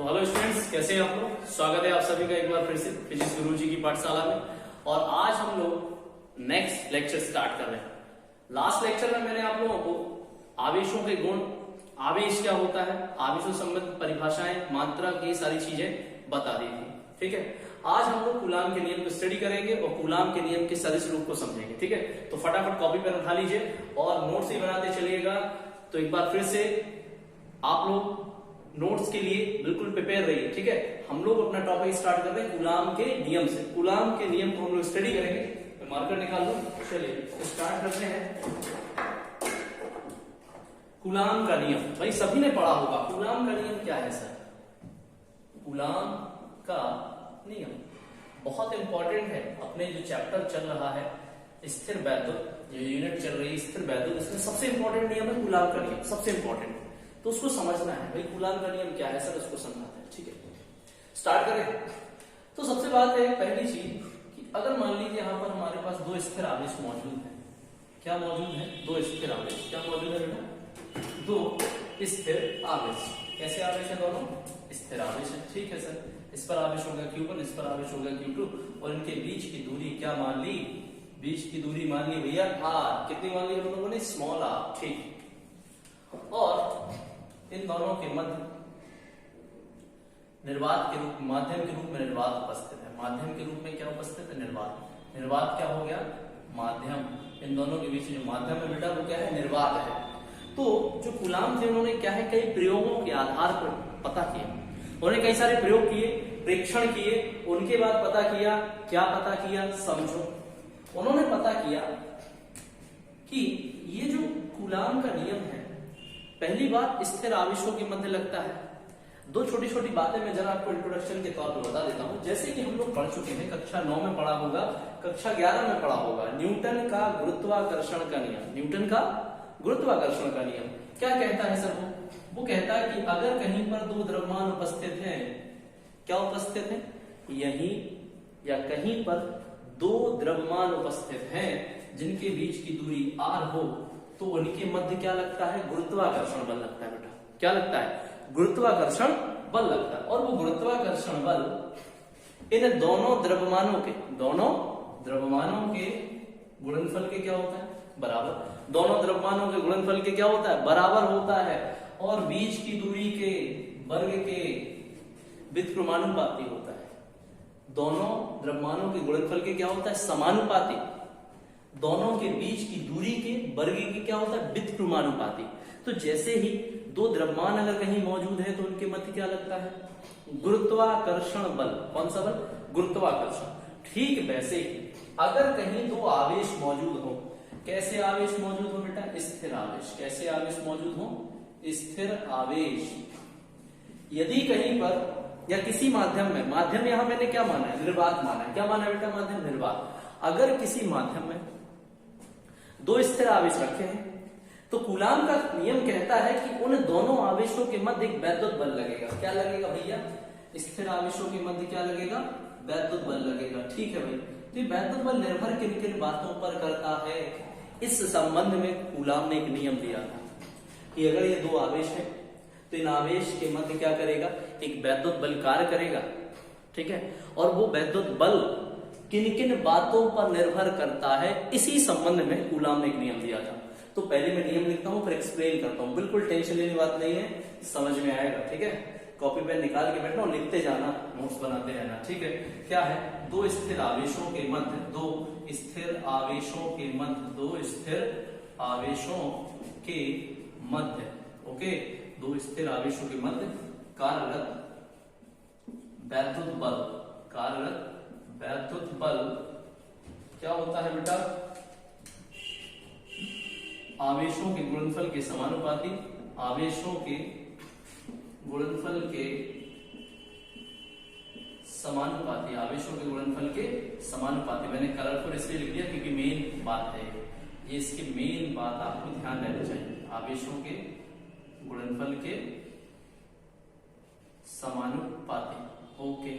तो hello students, कैसे हैं आप लोग। स्वागत है आप सभी का एक बार फिर से फिजिक्स गुरुजी की पाठशाला में। और आज हम लोग नेक्स्ट लेक्चर स्टार्ट कर रहे हैं। लास्ट लेक्चर में मैंने आप लोगों को आवेशों के गुण, आवेश क्या होता है, आवेशों से संबंधित परिभाषाएं, मात्रा की सारी चीजें बता दी थी। ठीक है, आज हम लोग कूलाम के नियम को स्टडी करेंगे और कूलाम के नियम के सदिश रूप को समझेंगे। ठीक है, तो फटाफट कॉपी पेन उठा लीजिए और नोट्स ही बनाते चलिएगा। तो एक बार फिर से आप लोग नोट्स के लिए बिल्कुल प्रिपेयर रहिए। ठीक है, हम लोग अपना टॉपिक स्टार्ट कर रहे हैं कूलाम के नियम से। कूलाम के नियम को हम लोग स्टडी करेंगे। तो मार्कर निकाल लो, चलिए स्टार्ट करते हैं। कूलाम का नियम भाई सभी ने पढ़ा होगा। कूलाम का नियम क्या है सर? कूलाम का नियम बहुत इंपॉर्टेंट है। अपने जो चैप्टर चल रहा है स्थिर वैद्युत, जो यूनिट चल रही है स्थिर वैद्युत, इसमें सबसे इंपॉर्टेंट नियम है कूलाम का नियम, सबसे इंपॉर्टेंट। तो उसको समझना है भाई, कूलाम का नियम क्या है सर, उसको समझना है। ठीक है, स्टार्ट करें। तो सबसे बात है पहली चीज कि अगर मान लीजिए यहां पर हमारे पास दो स्थिर आवेश मौजूद है। क्या मौजूद है? दो स्थिर आवेश। क्या मौजूद है बेटा? दो स्थिर आवेश। कैसे आवेश है? दोनों स्थिर आवेश है। ठीक है सर, इस पर आवेश होगा Q1, इस पर आवेश होगा Q2 और इनके बीच की दूरी क्या मान ली? बीच की दूरी मान ली भैया r। कितनी मान ली हम लोगों ने? Small r। ठीक, और इन दोनों के मध्य निर्वात के रूप, माध्यम के रूप में निर्वात उपस्थित है। माध्यम के रूप में क्या उपस्थित है? निर्वात। निर्वात क्या हो गया? माध्यम। इन दोनों के बीच जो माध्यम है बेटा वो क्या है? निर्वात है। तो जो कूलाम थे उन्होंने क्या है, कई प्रयोगों के आधार पर पता किया। उन्होंने कई सारे प्रयोग किए, परीक्षण किए, उनके बाद पता किया। क्या पता किया? समझो। उन्होंने पता किया कि ये जो कूलाम का नियम है, पहली बात स्थिर आवेशों के मध्य लगता है। दो छोटी छोटी बातें मैं जरा आपको इंट्रोडक्शन के तौर पर बता देता हूं। जैसे कि हम लोग पढ़ चुके हैं, कक्षा 9 में पढ़ा होगा, कक्षा 11 में पढ़ा होगा, न्यूटन का गुरुत्वाकर्षण का नियम। न्यूटन का गुरुत्वाकर्षण का नियम क्या कहता है सर? वो कहता है कि अगर कहीं पर दो द्रव्यमान उपस्थित हैं, क्या उपस्थित है? यहीं या कहीं पर दो द्रव्यमान उपस्थित हैं जिनके बीच की दूरी r हो, तो उनके मध्य क्या लगता है? गुरुत्वाकर्षण बल लगता है बेटा। क्या लगता है? गुरुत्वाकर्षण बल लगता है। और वो गुरुत्वाकर्षण बल इन दोनों द्रव्यमानों के गुणनफल के क्या होता है? बराबर। दोनों द्रव्यमानों के गुणनफल के क्या होता है? बराबर होता है। और बीच की दूरी के वर्ग के व्युत्क्रमानुपाती होता है। दोनों द्रव्यमानों के गुणनफल के क्या होता है? समानुपाती। दोनों के बीच की दूरी के वर्ग के क्या होता है? व्युत्क्रमानुपाती। तो जैसे ही दो द्रव्यमान अगर कहीं मौजूद है तो उनके मध्य क्या लगता है? गुरुत्वाकर्षण बल। कौन सा बल? गुरुत्वाकर्षण। ठीक वैसे ही अगर कहीं दो आवेश मौजूद हो, कैसे आवेश मौजूद हो बेटा? स्थिर आवेश। कैसे आवेश मौजूद हो? स्थिर आवेश। यदि कहीं पर या किसी माध्यम में, माध्यम यहां मैंने क्या माना है? निर्वात माना है। क्या माना है बेटा? माध्यम, निर्वात। अगर किसी माध्यम में दो स्थिर आवेश रखे हैं तो कूलाम का नियम कहता है कि उन दोनों आवेशों के मध्य एक वैद्युत बल लगेगा। क्या लगेगा भैया? स्थिर आवेशों के मध्य क्या लगेगा? वैद्युत बल लगेगा। ठीक है भाई, तो ये वैद्युत बल निर्भर किन किन बातों पर करता है? इस संबंध में कूलाम ने एक नियम दिया था कि अगर ये दो आवेश है तो इन आवेश के मध्य क्या करेगा? एक वैद्युत बल कार्य करेगा। ठीक है, और वो वैद्युत बल किन किन बातों पर निर्भर करता है, इसी संबंध में कूलाम ने एक नियम दिया था। तो पहले मैं नियम लिखता हूं फिर एक्सप्लेन करता हूं। बिल्कुल टेंशन लेने बात नहीं है, समझ में आएगा। ठीक है, कॉपी पेन निकाल के बैठना और लिखते जाना, नोट्स बनाते रहना। ठीक है, क्या है? दो स्थिर आवेशों के मध्य, दो स्थिर आवेशों के मध्य, दो स्थिर आवेशों के मध्य, ओके, दो स्थिर आवेशों के मध्य कार्यरत वैद्युत बल। कार्यरत वैद्युत बल क्या होता है बेटा? आवेशों के गुणनफल के समानुपाती। आवेशों के गुणनफल के समानुपाती। आवेशों के गुणनफल के समानुपाती। मैंने कलरफुल इसलिए लिख दिया क्योंकि मेन बात है ये, इसकी मेन बात आपको ध्यान रहनी चाहिए। आवेशों के गुणनफल के समानुपाती। ओके,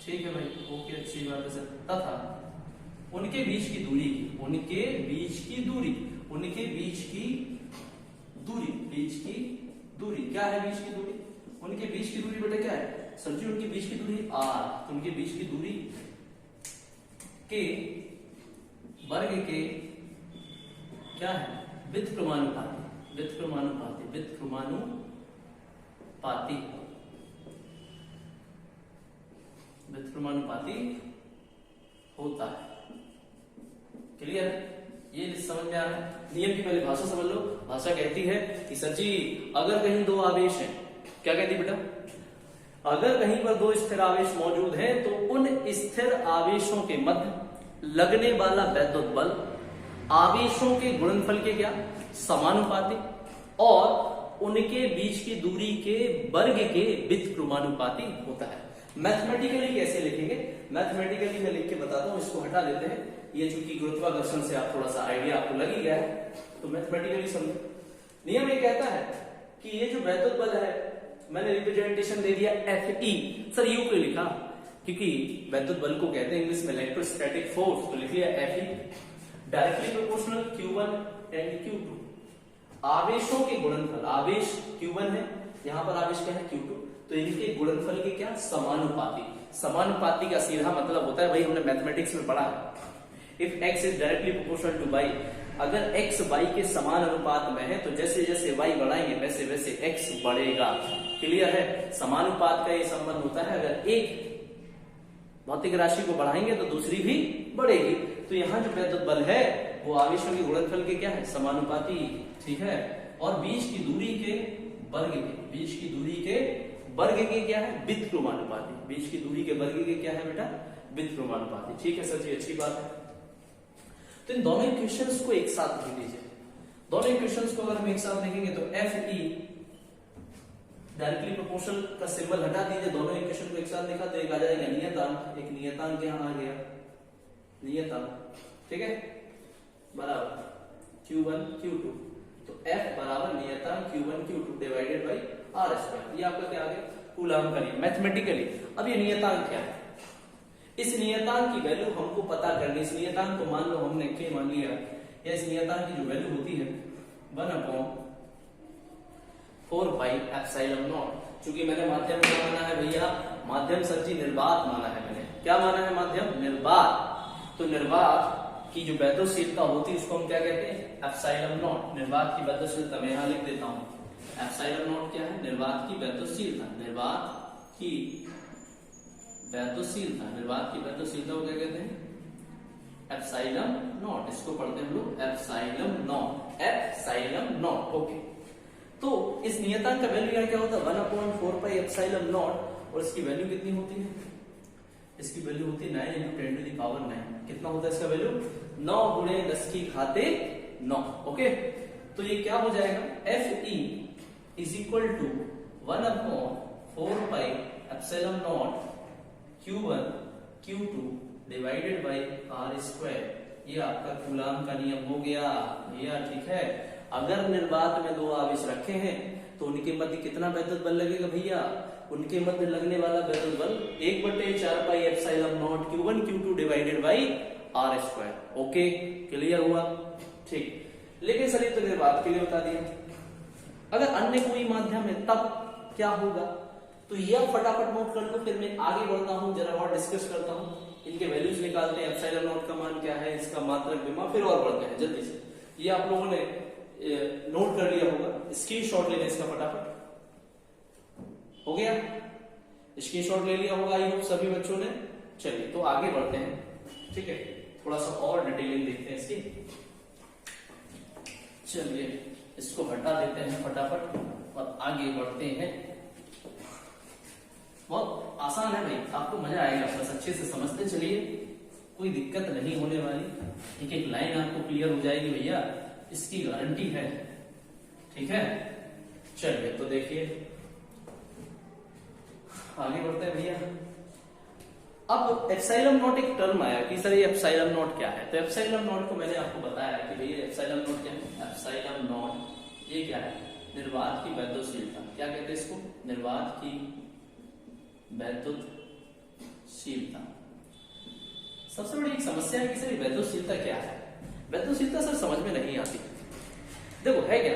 ठीक है भाई, ओके, अच्छी बात है सर। तथा उनके बीच की दूरी, उनके बीच की दूरी, उनके बीच की दूरी, बीच की दूरी क्या है? बीच की दूरी उनके बीच की दूरी बेटा क्या है सर जी, उनके बीच की दूरी r, तो उनके बीच की दूरी के वर्ग के क्या है व्युत्क्रमानुपाती, व्युत्क्रमानुपाती, व्युत्क्रमानुपाती, व्युत्क्रमानुपाती होता है। क्लियर है? ये समझ में आ रहा है? नियम की पहले भाषा समझ लो। भाषा कहती है कि सर जी अगर कहीं दो आवेश हैं, क्या कहती है बेटा, अगर कहीं पर दो स्थिर आवेश मौजूद हैं तो उन स्थिर आवेशों के मध्य लगने वाला वैद्युत बल आवेशों के गुणनफल के क्या समानुपाती और उनके बीच की दूरी के वर्ग के व्युत्क्रमानुपाती होता है। मैथमेटिकली कैसे लिखेंगे? मैथमेटिकली मैं लिख के बताता हूं, इसको हटा देते हैं। ये चूंकि गुरुत्वाकर्षण से आप थोड़ा सा आइडिया आपको लग ही गया है, तो मैथमेटिकली समझो। नियम ये कहता है कि ये जो वैद्युत बल है, मैंने रिप्रेजेंटेशन दे दिया Fe, सर यू क्यों लिखा? क्योंकि वैद्युत बल को कहते हैं इंग्लिश में इलेक्ट्रोस्टैटिक फोर्स, तो लिख लिया Fe directly proportional Q1 and Q2। आवेशों के गुणनफल, आवेश Q1 है, यहां पर आवेश क्या है Q2, तो इनके गुणनफल के क्या समानुपाती। समानुपाती का सीधा मतलब होता है, भाई हमने मैथमेटिक्स में पढ़ा है, if x is directly proportional to y, अगर x y के समान अनुपात में है तो जैसे जैसे y बढ़ाएंगे वैसे वैसे x बढ़ेगा। क्लियर है? समानुपात का ये संबंध होता है, अगर एक भौतिक राशि को बढ़ाएंगे तो दूसरी भी बढ़ेगी। तो यहाँ जो वैद्युत बल है वो आवेशों के गुणनफल के क्या है समानुपाती, ठीक है, और बीच की दूरी के वर्ग के, बीच की दूरी के वर्ग के क्या है व्युत्क्रमानुपाती, बीच की दूरी के वर्ग के क्या है बेटा व्युत्क्रमानुपाती। ठीक है सर जी, अच्छी बात है। तो इन दोनों इक्वेशंस को एक साथ लिख लीजिए। दोनों इक्वेशंस को अगर हम एक साथ लिखेंगे तो Fe डायरेक्टली प्रोपोर्शनल का सिंबल हटा दीजिए, दोनों इक्वेशन को एक साथ लिखा तो एक आ जाएगा नियतांक, एक नियतांक यहाँ आ गया नियतांक, ठीक है, बराबर Q1 Q2, तो F बराबर नियतांक Q1 Q2 divided by R square. ये आपका क्या आ गया कूलाम का नियम मैथमेटिकली। अब ये नियतांक क्या है? इस नियतांक की वैल्यू हमको पता करनी। इस नियतांक को मान लो हमने K मान लिया, या इस नियतांक की जो वैल्यू होती है 1/4πε0। चूंकि मैंने माध्यम क्या माना है भैया, माध्यम सर जी निर्वात माना है। मैंने क्या माना है? माध्यम निर्वात। तो निर्वात की जो वैद्युतशीलता होती है उसको हम क्या कहते हैं ε0। निर्वात की वैद्युतशीलता मैं यहां लिख देता हूं, ε0 क्या है निर्वात की वैद्युतशीलता। निर्वात की वैद्युतशीलता, निर्वात की वैद्युतशीलता को क्या कहते हैं ε0। इसको पढ़ते हैं हम लोग ε0। ओके, तो इस नियतांक का वैल्यू यहाँ क्या होता है 1/4πε0, और इसकी वैल्यू कितनी होती है? इसकी वैल्यू होती है 9 × 10⁹। कितना होता है इसका वैल्यू? 9 × 10⁹। ओके, तो ये क्या हो जाएगा Fe is equal to 1/4πε0 Q1 Q2 divided by R square. ये आपका कूलाम का नियम हो गया भैया, ठीक है। अगर निर्वात में दो आवेश रखे हैं तो उनके मध्य कितना वैद्युत बल लगेगा भैया? उनके मध्य लगने वाला वैद्युत बल 1/4πε0 Q1 Q2 divided by R square. Okay, clear हुआ? ठीक। लेकिन सर ये तो निर्वात के लिए बता दिया, अगर अन्य कोई माध्यम है तब क्या होगा? तो ये फटाफट नोट कर लो, फिर मैं आगे बढ़ता हूं, जरा और डिस्कस करता हूं, इनके वैल्यूज निकालते हैं, ε0 का मान क्या है, इसका मात्रक विमा, फिर और बढ़ते हैं जल्दी से। ये आप लोगों ने नोट कर लिया होगा, स्क्रीनशॉट लेना इसका फटाफट। हो गया? स्क्रीनशॉट ले लिया होगा आई होप सभी बच्चों ने। चलिए तो आगे बढ़ते हैं, ठीक है, थोड़ा सा और डिटेलिंग देखते हैं इसकी। चलिए इसको हटा देते हैं फटाफट और आगे बढ़ते हैं। बहुत आसान है भाई, आपको मजा आएगा, बस अच्छे से समझते चलिए, कोई दिक्कत नहीं होने वाली। एक एक लाइन आपको क्लियर हो जाएगी भैया, इसकी गारंटी है, ठीक है। चलिए तो देखिए आगे बढ़ते हैं भैया। अब ε0 एक टर्म आया कि सर ये ε0 क्या है, तो ε0 को मैंने आपको बताया कि भैया ε0 क्या है। ε0 ये क्या है? निर्वात की वैद्युतशीलता। क्या कहते हैं इसको? निर्वात की वैद्युतशीलता। सबसे बड़ी एक समस्या है कि सर वैद्युतशीलता क्या है? वैद्युतशीलता सर समझ में नहीं आती। देखो है क्या,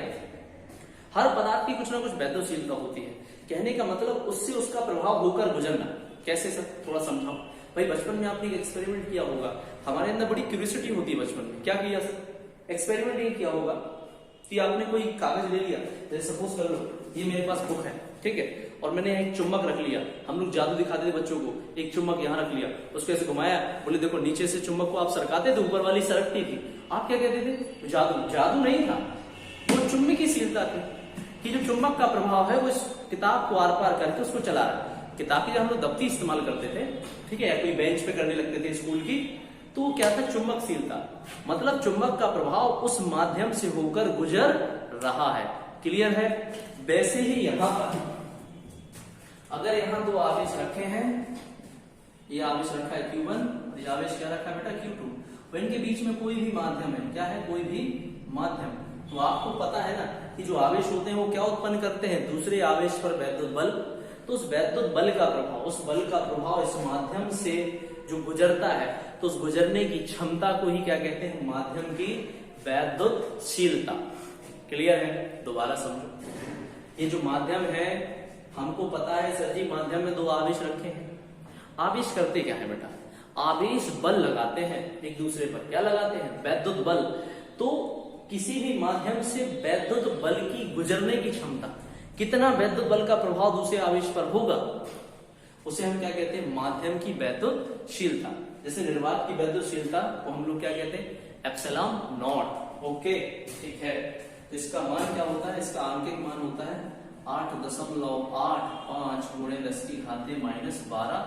हर पदार्थ की कुछ ना कुछ वैद्यशीलता होती है। कहने का मतलब उससे उसका प्रभाव होकर गुजरना। कैसे सर, थोड़ा समझाओ। भाई बचपन में आपने एक एक्सपेरिमेंट किया होगा, हमारे अंदर बड़ी क्यूरियोसिटी होती है बचपन में। क्या किया सर? एक्सपेरिमेंट ये किया होगा कि आपने कोई कागज ले लिया, जैसे सपोज कर लो ये मेरे पास बुक है, ठीक है, और मैंने एक चुम्बक रख लिया। हम लोग जादू दिखाते थे बच्चों को, एक चुम्बक यहाँ रख लिया, उसको ऐसे घुमाया, बोले देखो नीचे से चुम्बक को आप सरकाते थे, ऊपर वाली सरकती थी। आप क्या कहते थे? जादू। जादू नहीं था, वो चुंबकीयशीलता थी कि जो चुंबक का प्रभाव है वो इस किताब को आर पार करके उसको चला रहा है। किताब की जब हम लोग दफ्ती इस्तेमाल करते थे, ठीक है, या कोई बेंच पे करने लगते थे स्कूल की, तो वो क्या था? चुंबकशीलता। मतलब चुंबक का प्रभाव उस माध्यम से होकर गुजर रहा है। क्लियर है? वैसे ही यहां पर अगर यहां दो आवेश रखे हैं, ये आवेश रखा है Q1 और ये आवेश क्या रखा है बेटा? Q2। तो इनके बीच में कोई भी माध्यम है, क्या है? कोई भी माध्यम। तो आपको पता है ना कि जो आवेश होते हैं वो क्या उत्पन्न करते हैं? दूसरे आवेश पर वैद्युत बल। तो उस वैद्युत बल का प्रभाव, उस बल का प्रभाव इस माध्यम से जो गुजरता है, तो उस गुजरने की क्षमता को ही क्या कहते हैं? माध्यम की वैद्युतशीलता। क्लियर है? दोबारा समझो। ये जो माध्यम है, हमको पता है सर जी माध्यम में दो आवेश रखे हैं। आवेश करते क्या है बेटा? आवेश बल लगाते हैं एक दूसरे पर। क्या लगाते हैं? वैद्युत बल। तो किसी भी माध्यम से वैद्युत बल की गुजरने की क्षमता, कितना वैद्युत बल का प्रभाव दूसरे आवेश पर होगा, उसे हम क्या कहते हैं? माध्यम की वैद्युतशीलता। जैसे निर्वात की वैद्युतशीलता को हम लोग क्या कहते हैं? Epsilon not. ओके, ठीक है। तो इसका मान क्या होता है? इसका आंकिक मान होता है 8.85 गुणे 10⁻⁻12।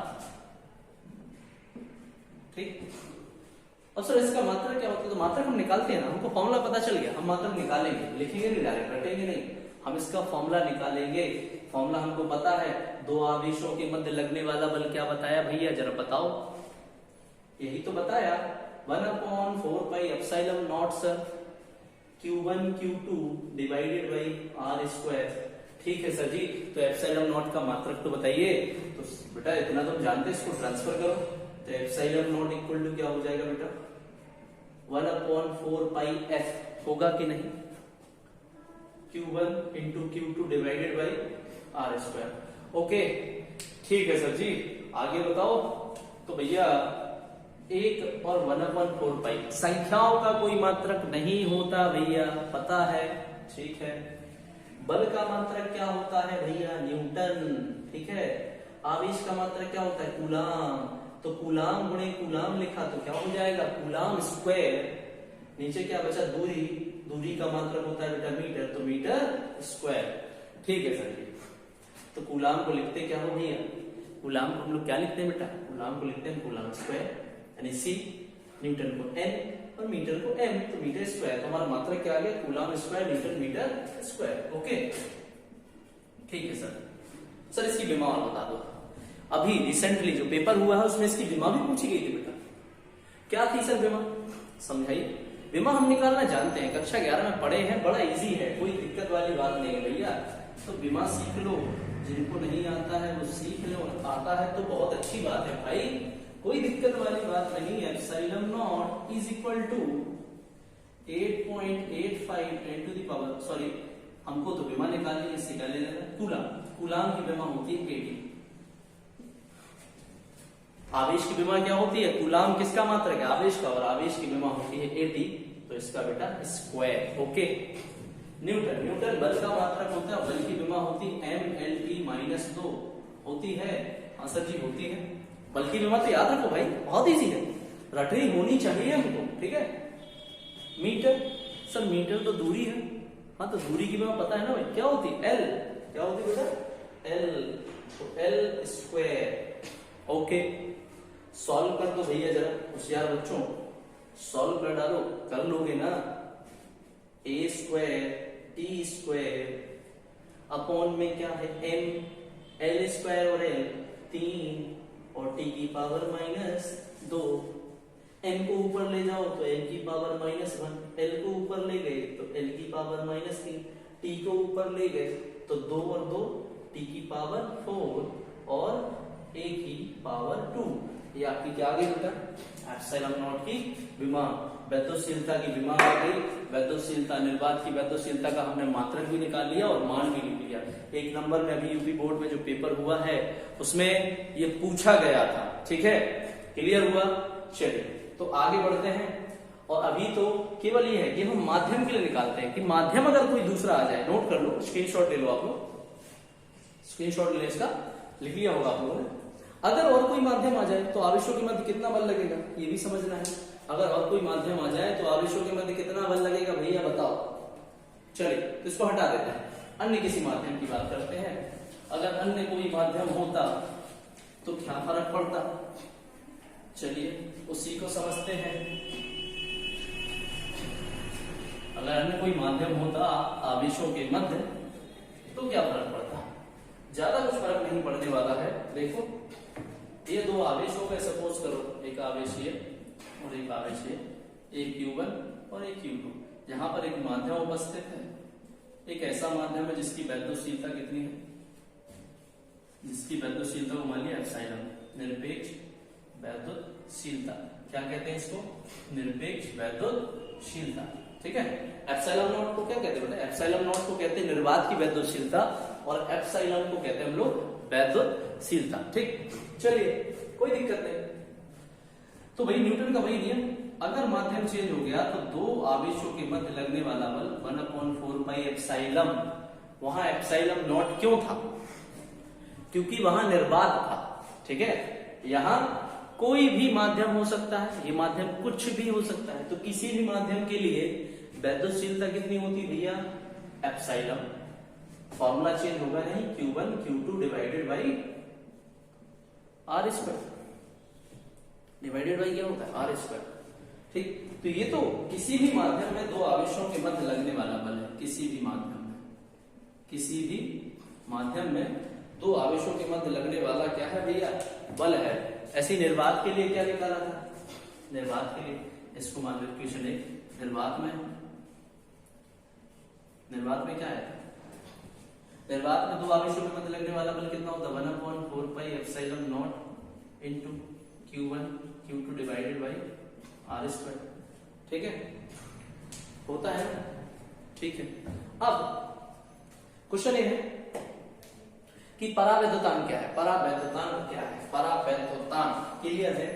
ठीक। और सर इसका मात्रक क्या होता है? तो मात्रक हम निकालते हैं ना, हमको फॉर्मूला पता चल गया, हम मात्रक निकालेंगे, लिखेंगे नहीं, डायरेक्ट रटेंगे नहीं, हम इसका फॉर्मूला निकालेंगे। फॉर्मूला हमको पता है, दो आवेशों के मध्य लगने वाला बल क्या बताया भैया? जरा बताओ। यही तो बताया, 1/4πε0 sir Q1 Q2 divided by R square. ठीक है सर जी। तो एप्सिलॉन नॉट का मात्रक तो बताइए। तो बेटा इतना तो जानते, इसको ट्रांसफर करो। तो एप्सिलॉन नॉट इक्वल टू क्या हो जाएगा बेटा? 1/4πf होगा कि नहीं? Q1 into Q2 divided by R square. Okay, ठीक है सर जी। आगे बताओ। तो भैया 1 और 1/4π संख्याओं का कोई मात्रक नहीं होता भैया, पता है, ठीक है। बल का मात्रक क्या होता है भैया? न्यूटन, ठीक है। आवेश का मात्रक क्या होता है? कूलाम। तो कूलाम गुणे कूलाम लिखा तो क्या हो जाएगा? Coulomb square. नीचे क्या बचा? दूरी। दूरी का मात्रक होता है बेटा मीटर, तो मीटर स्क्वायर। ठीक है सर जी। तो कूलाम को लिखते क्या हो भैया? कूलाम को हम लोग क्या लिखते हैं बेटा? कूलाम को लिखते हैं कूलाम स्क्वायर, यानी C, न्यूटन को N और मीटर को M, तो मीटर स्क्वायर। तो हमारा मात्रक क्या आ गया? Coulomb square newton metre square. Okay, ठीक है सर। सर इसकी विमा बता दो। अभी रिसेंटली जो पेपर हुआ है उसमें इसकी विमा भी पूछी गई थी बेटा। क्या थी सर विमा? समझाइए। विमा हम निकालना जानते हैं, कक्षा 11 में पढ़े हैं, बड़ा इजी है, कोई दिक्कत वाली बात नहीं है भैया। तो विमा सीख लो, जिनको नहीं आता है वो सीख लो, आता है तो बहुत अच्छी बात है भाई, कोई दिक्कत वाली बात नहीं है। Epsilon naught is equal to 8.85 10 to the power, sorry हमको तो विमा निकालनी है, इससे क्या ले लेना? कूलाम। कूलाम की विमा होती है 80। आवेश की विमा क्या होती है? कूलाम किसका मात्रक है? आवेश का। और आवेश की विमा होती है 80, तो इसका बेटा स्क्वायर। ओके। न्यूटन, न्यूटन बल का मात्रक होता है, बल की विमा होती है mLT-2 होती है। हाँ सर जी होती है। बल की विमा तो याद रखो भाई, बहुत इजी है, रटनी होनी चाहिए हमको, ठीक है। मीटर, सर मीटर तो दूरी है। हाँ तो दूरी की विमा पता है ना भाई, क्या होती है? L। क्या होती है बेटा? L। तो L स्क्वायर। ओके, सॉल्व कर दो भैया जरा, होशियार बच्चों, सॉल्व कर डालो, कर लोगे ना। A square T square upon में क्या है? M, L स्क्वायर और L 3 और T की पावर -2। M को ऊपर ले जाओ तो L की पावर -1, L को ऊपर ले गए तो L की पावर -3, T को ऊपर ले गए तो 2 और 2 T की पावर 4 और A की पावर 2। ये आपकी क्या आ गई बेटा? एप्सिलॉन नॉट की विमा, वैद्युतशीलता की विमा आ गई। वैद्युतशीलता, निर्वात की वैद्युतशीलता का हमने मात्रक भी निकाल लिया और मान भी लिख लिया। एक नंबर में अभी यूपी बोर्ड में जो पेपर हुआ है उसमें ये पूछा गया था, ठीक है, क्लियर हुआ। चलिए तो आगे बढ़ते हैं, और अभी तो केवल ये है कि हम माध्यम के लिए निकालते हैं कि माध्यम अगर कोई दूसरा आ जाए, नोट कर लो, स्क्रीनशॉट ले लो आप लोग, स्क्रीनशॉट ले इसका, लिख लिया होगा आप लोगों ने। अगर और कोई माध्यम आ जाए तो आवेशों के मध्य कितना बल लगेगा ये भी समझना है। अगर और कोई माध्यम आ जाए तो आवेशों के मध्य कितना बल लगेगा भैया बताओ। चलिए तो इसको हटा देते हैं, अन्य किसी माध्यम की बात करते हैं। अगर अन्य कोई माध्यम होता तो क्या फर्क पड़ता, चलिए उसी को समझते हैं। अगर अन्य कोई माध्यम होता आवेशों के मध्य तो क्या फर्क पड़ता, ज्यादा कुछ फर्क नहीं पड़ने वाला है। देखो ये दो आवेश हो गए, सपोज करो एक आवेश ये और एक आवेश ये, एक Q1 और एक Q2। यहां पर एक माध्यम उपस्थित है, एक ऐसा माध्यम है जिसकी वैद्युतशीलता कितनी है, जिसकी वैद्युतशीलता को मान लिया एप्सिलॉन, निरपेक्ष वैद्युतशीलता। क्या कहते हैं इसको, निरपेक्ष वैद्युतशीलता, ठीक है। एप्सिलॉन नॉट को क्या कहते हैं बेटा, एप्सिलॉन नॉट को कहते हैं निर्वात की वैद्युतशीलता और एप्सिलॉन को कहते हैं हम लोग वैद्युतशीलता, ठीक। चलिए कोई दिक्कत नहीं। तो भाई न्यूटन का वही नियम, अगर माध्यम चेंज हो गया तो दो आवेशों के मध्य लगने वाला बल 1/4 पाई एप्सिलॉन। वहां एप्सिलॉन नॉट क्यों था, क्योंकि वहां निर्वात था, ठीक है। यहां कोई भी माध्यम हो सकता है, ये माध्यम कुछ भी हो सकता है, तो किसी भी माध्यम के लिए वैद्युतशीलता कितनी होती भैया, एप्सिलॉन। फॉर्मूला चेंज होगा नहीं, Q1 Q2 divided by R square, divided by क्या होता है R स्क्वायर, ठीक। तो ये तो किसी भी माध्यम में दो आवेशों के मध्य लगने वाला बल है, किसी भी माध्यम में, किसी भी माध्यम में दो आवेशों के मध्य लगने वाला क्या है भैया, बल है। ऐसे निर्वात के लिए क्या निकाला था, निर्वात के लिए इसको मान लो क्वेश्चन एक, निर्वात में क्या है, निर्वात में दो आवेशों के मध्य लगने वाला बल कितना होता है, 1/4 pi epsilon not into Q1 Q2 divided by R square, ठीक है, होता है, ठीक है। अब क्वेश्चन ये है कि परावैद्युतांक क्या है, परावैद्युतांक क्या है, परावैद्युतांक क्लियर है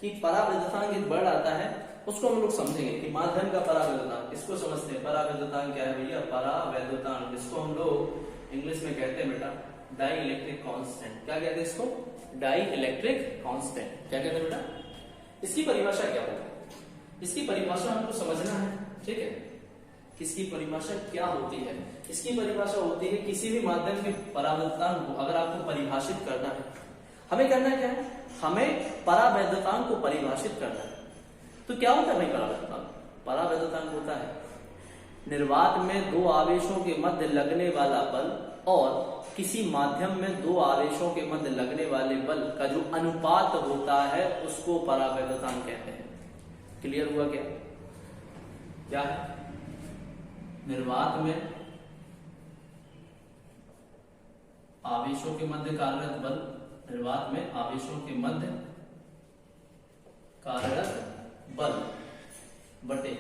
कि परावैद्युतांक एक वर्ड आता है, उसको हम लोग समझेंगे कि माध्यम का परावैद्युतांक, इसको समझते हैं। परावैद्युतांक क्या है भैया, परावैद्युतांक इसको हम लोग इंग्लिश में कहते हैं बेटा डाई इलेक्ट्रिक कांस्टेंट। क्या कहते हैं इसको, डाई इलेक्ट्रिक कांस्टेंट, क्या कहते हैं बेटा। इसकी परिभाषा क्या होगी, इसकी परिभाषा हमको समझना है, ठीक है। किसकी परिभाषा क्या होती है, इसकी परिभाषा होती है किसी भी माध्यम के परावैद्युतांक को अगर आपको परिभाषित करना है, हमें करना क्या है, हमें परावैद्युतांक को परिभाषित करना है। तो क्या होता है भाई परावैद्युतांक, परावैद्युतांक होता है निर्वात में दो आवेशों के मध्य लगने वाला बल और किसी माध्यम में दो आवेशों के मध्य लगने वाले बल का जो अनुपात होता है उसको परावैद्युतांक कहते हैं। क्लियर हुआ क्या, क्या है, निर्वात में आवेशों के मध्य कार्यरत बल, निर्वात में आवेशों के मध्य कार्यरत बल बटे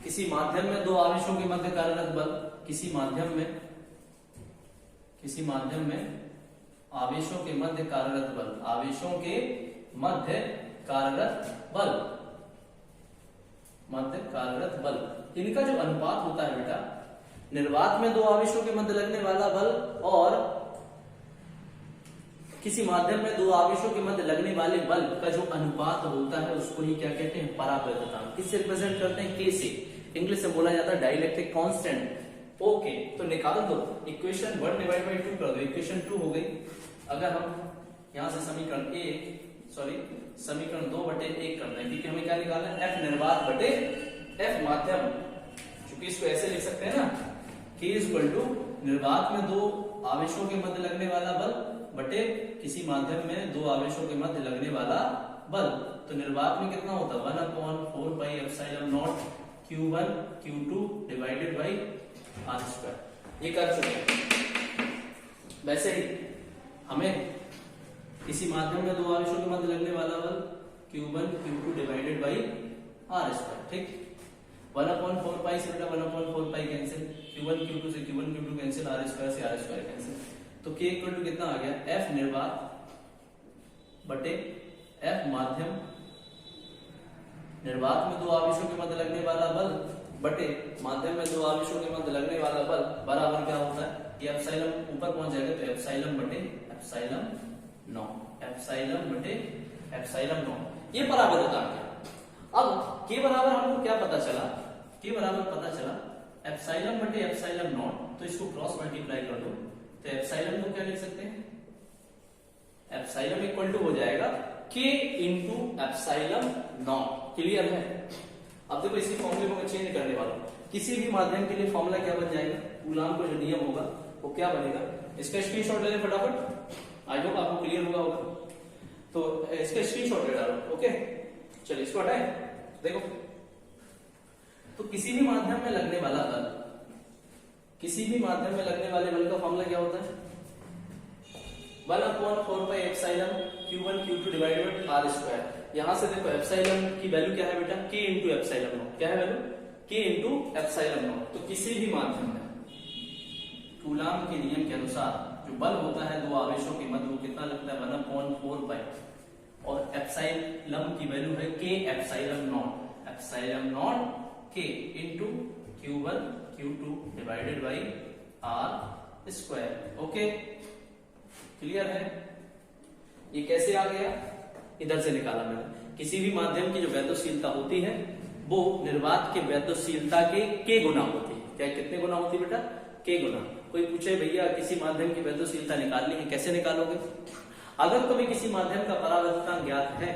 किसी माध्यम में दो आवेशों के मध्य कार्यरत बल, किसी माध्यम में आवेशों के मध्य कार्यरत बल, आवेशों के मध्य कार्यरत बल, मध्य कार्यरत बल, इनका जो अनुपात होता है बेटा, निर्वात में दो आवेशों के मध्य लगने वाला बल और किसी माध्यम में दो आवेशों के मध्य लगने वाले बल का जो अनुपात होता है उसको ही क्या कहते हैं, परावैद्युतांक। किससे रिप्रेजेंट करते हैं, K से, इंग्लिश में बोला जाता है डाइलेक्ट्रिक कांस्टेंट। ओके, तो निकाल दो, इक्वेशन 1 डिवाइड बाई 2 कर दो, इक्वेशन 2 हो गई। अगर हम यहां से समीकरण 2 बटे 1 करते हैं, क्योंकि हमें क्या निकालना है, F निर्वात बटे F माध्यम, क्योंकि इसको ऐसे लिख सकते हैं ना, K इक्वल टू निर्वात में दो आवेशों के मध्य लगने वाला बल बटे किसी माध्यम में दो आवेशों के मध्य लगने वाला बल। तो निर्वात में कितना होता है, 1/4 pi epsilon not Q1 Q2 divided by R square. ये कर चुके हैं। वैसे ही हमें किसी माध्यम में दो आवेशों के मध्य लगने वाला बल Q1 Q2 divided by R square, ठीक। 1/4 से बेटा 1/4 कैंसिल, Q1 Q2 से Q1 Q2 cancel, R square से R स्क्वायर कैंसिल। तो K इक्वल टू कितना आ गया, F निर्वात बटे F माध्यम, निर्वात में दो आवेशों के मध्य लगने वाला बल बटे माध्यम में दो आवेशों के मध्य लगने वाला बल बराबर क्या होता है, ये एप्सिलॉन ऊपर पहुंच जाएगा तो एप्सिलॉन बटे एप्सिलॉन नॉट, एप्सिलॉन बटे एप्सिलॉन नॉट, ये बराबर होता है। अब के बराबर हमको क्या पता चला, के बराबर पता चला एप्सिलॉन बटे एप्सिलॉन नॉट, तो इसको क्रॉस मल्टीप्लाई कर दो तो एप्सिलॉन को क्या लिख सकते हैं, एप्सिलॉन इक्वल टू हो जाएगा k into epsilon not. Clear है। अब देखो इसी फॉर्मूले को मैं चेंज करने वाला हूं, किसी भी माध्यम के लिए फॉर्मूला क्या बन जाएगा, कूलाम का जो नियम होगा वो क्या बनेगा, इसका स्क्रीनशॉट ले लें फटाफट, आई होप आपको क्लियर होगा। तो इसका स्क्रीनशॉट ले डालो, ओके चलिए इसको हटाएं। देखो तो किसी भी माध्यम में लगने वाला बल, किसी भी माध्यम में लगने वाले बल का फॉर्मूला क्या होता है, 1/4 epsilon Q1 Q2 divided by R square. यहां से देखो एप्सिलॉन की वैल्यू क्या है बेटा, K इंटू एप्सिलॉन नॉट, क्या है value, K into epsilon not. तो किसी भी माध्यम में कूलाम के नियम के अनुसार जो बल होता है दो आवेशों के मध्य वो कितना लगता है, 1/4 और एप्सिलॉन की वैल्यू है K epsilon not, epsilon not K into Q1 Q2 divided by R square. Okay clear है। ये कैसे आ गया, इधर से निकाला मैंने। किसी भी माध्यम की जो वैद्युतशीलता होती है वो निर्वात के वैद्युतशीलता के k गुना होती है। क्या कितने गुना होती है बेटा, k गुना। कोई पूछे भैया किसी माध्यम की वैद्युतशीलता निकालनी है, कैसे निकालोगे, अगर तुम्हें किसी माध्यम का परावैद्युतांक ज्ञात है,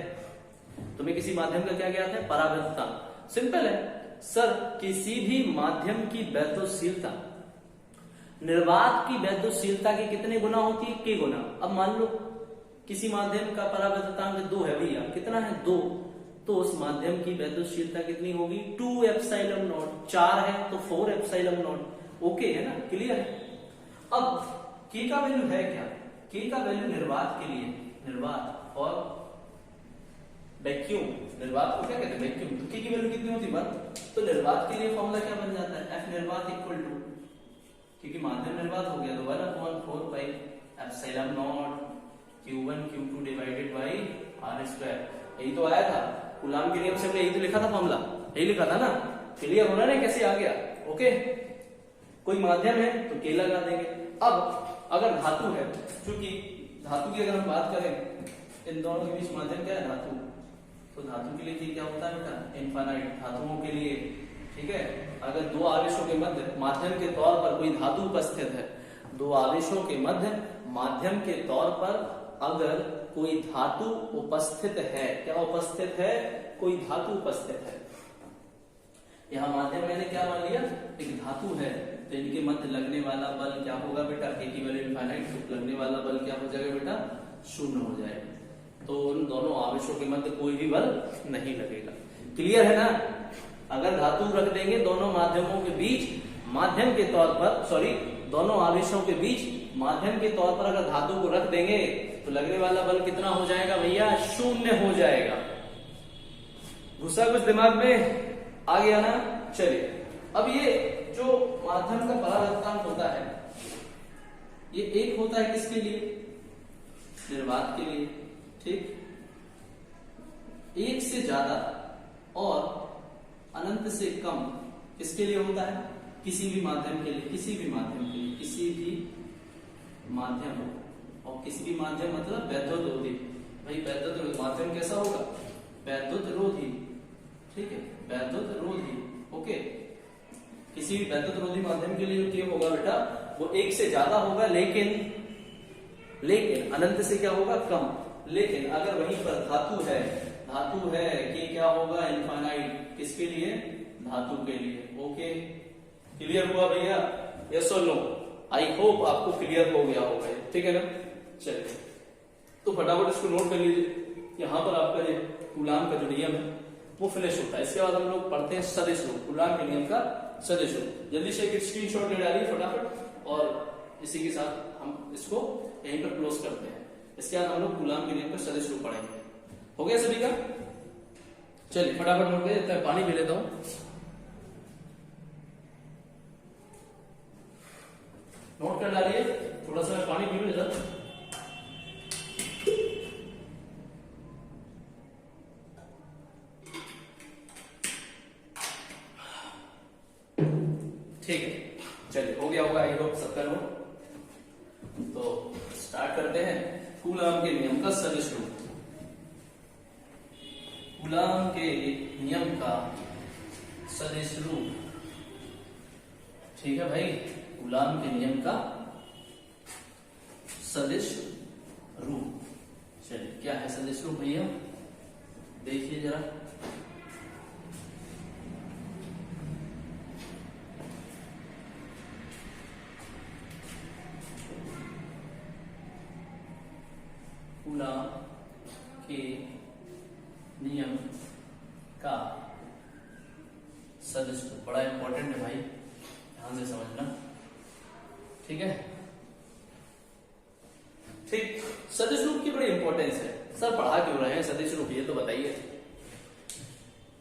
तुम्हें किसी माध्यम का क्या ज्ञात है, परावैद्युतांक। सिंपल है सर, किसी भी माध्यम की वैद्युतशीलता निर्वात की वैद्युतशीलता के कितने गुना होती है, k गुना। अब मान लो किसी माध्यम का परावैद्युतांक 2 है भैया, कितना है 2, तो उस माध्यम की वैद्युतशीलता कितनी होगी, 2 एप्सिलॉन नॉट। 4 है तो 4 एप्सिलॉन नॉट। ओके है ना, क्लियर है। अब k का वैल्यू है क्या, k का वैल्यू निर्वात के लिए, निर्वात और वैक्यूम, निर्वात को क्या कहते हैं वैक्यूम, तो k की वैल्यू कितनी होती है 1। तो निर्वात के लिए फॉर्मूला क्या बन जाता है, F निर्वात इक्वल टू, क्योंकि माध्यम निर्वात हो गया तो 1/4 epsilon not Q1 Q2 divided by R square. यही तो आया था कूलाम के नियम से, हमने यही तो लिखा था फॉर्मूला, यही लिखा था ना। क्लियर होना ना कैसे आ गया। ओके कोई माध्यम है तो K लगा देंगे। अब अगर धातु है, क्योंकि धातु की अगर हम बात करें, इन दोनों के बीच माध्यम क्या है, धातु, तो धातु के लिए K क्या होता है बेटा, इनफाइनाइट। धातुओं के लिए ठीक है, अगर दो आवेशों के मध्य माध्यम के तौर पर कोई धातु उपस्थित है, दो आवेशों के मध्य माध्यम के तौर पर अगर कोई धातु उपस्थित है, क्या उपस्थित है, कोई धातु उपस्थित है, यहां माध्यम मैंने क्या मान लिया, एक धातु है, तो इनके मध्य लगने वाला बल क्या होगा बेटा, K की वैल्यू इनफाइनाइट, तो लगने वाला बल क्या हो जाएगा बेटा, 0 हो जाएगा। तो उन दोनों आवेशों के मध्य कोई भी बल नहीं लगेगा। क्लियर है ना। अगर धातु रख देंगे दोनों माध्यमों के बीच, माध्यम के तौर पर, सॉरी दोनों आवेशों के बीच माध्यम के तौर पर अगर धातु को रख देंगे तो लगने वाला बल कितना हो जाएगा भैया, 0 हो जाएगा। घुसा कुछ दिमाग में आ गया ना। चलिए अब ये जो माध्यम का परावैद्युतांक होता है, ये एक होता है किसके लिए, निर्वात के लिए, ठीक, एक से ज्यादा और अनंत से कम किसके लिए होता है, किसी भी माध्यम के लिए, किसी भी माध्यम के लिए, किसी भी माध्यम, और किसी भी माध्यम मतलब वैद्युतरोधी। भाई वैद्युत माध्यम कैसा होगा, वैद्युतरोधी, ठीक है, वैद्युतरोधी। ओके किसी भी वैद्युतरोधी माध्यम के लिए क्या होगा बेटा, वो एक से ज्यादा होगा, लेकिन अनंत से क्या होगा, कम। लेकिन अगर वहीं पर धातु है कि क्या होगा, इनफाइनाइट, किसके लिए, धातु के लिए। ओके क्लियर हुआ भैया, यस और नो। आई होप आपको क्लियर हो गया होगा, ठीक है ना। चलिए तो फटाफट इसको नोट कर लीजिए। यहां पर आपका ये कूलाम का जो नियम है वो फिनिश होता है। इसके बाद हम लोग पढ़ते हैं सदिश रूप, कूलाम के नियम का सदिश रूप। जल्दी से एक स्क्रीनशॉट ले डालिए फटाफट, और इसी के साथ हम इसको यहीं पर क्लोज करते हैं। इसके बाद हम लोग कूलाम के नियम का सदिश रूप पढ़ेंगे। हो गया सभी का, चलिए फटाफट नोट करिए, पानी पी लेता हूं। नोट कर डालिए। थोड़ा सा मैं पानी पी लूं इधर। ठीक है, चलिए हो गया होगा, आई होप सबका नोट। तो स्टार्ट करते हैं कूलॉम के नियम का सदिश रूप। कूलॉम के नियम का सदिश रूप, ठीक है भाई, कूलॉम के नियम का सदिश रूप। चलिए क्या है सदिश रूप भैया, देखिए जरा। कूलॉम के नियम का सदिश रूप बड़ा इंपॉर्टेंट है भाई, ध्यान से समझना, ठीक है। ठीक, सदिश रूप की बड़ी इंपॉर्टेंस है। सर पढ़ा क्यों रहे हैं सदिश रूप, ये तो बताइए।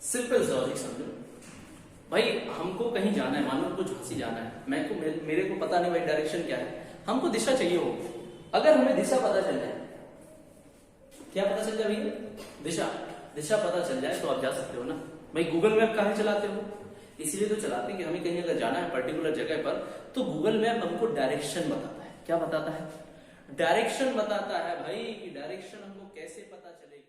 सिंपल लॉजिक समझो भाई, हमको कहीं जाना है, मान लो कुछ झांसी जाना है, मेरे को पता नहीं भाई डायरेक्शन क्या है, हमको दिशा चाहिए हो। अगर हमें दिशा पता चल जाए, क्या पता चल जाए भैया, दिशा पता चल जाए तो आप जा सकते हो ना भाई। गूगल मैप काहे चलाते हो, इसलिए तो चलाते हैं कि हमें कहीं अगर जाना है पर्टिकुलर जगह पर, तो गूगल मैप हमको डायरेक्शन बताता है। क्या बताता है, डायरेक्शन बताता है भाई, कि डायरेक्शन हमको कैसे पता चलेगी।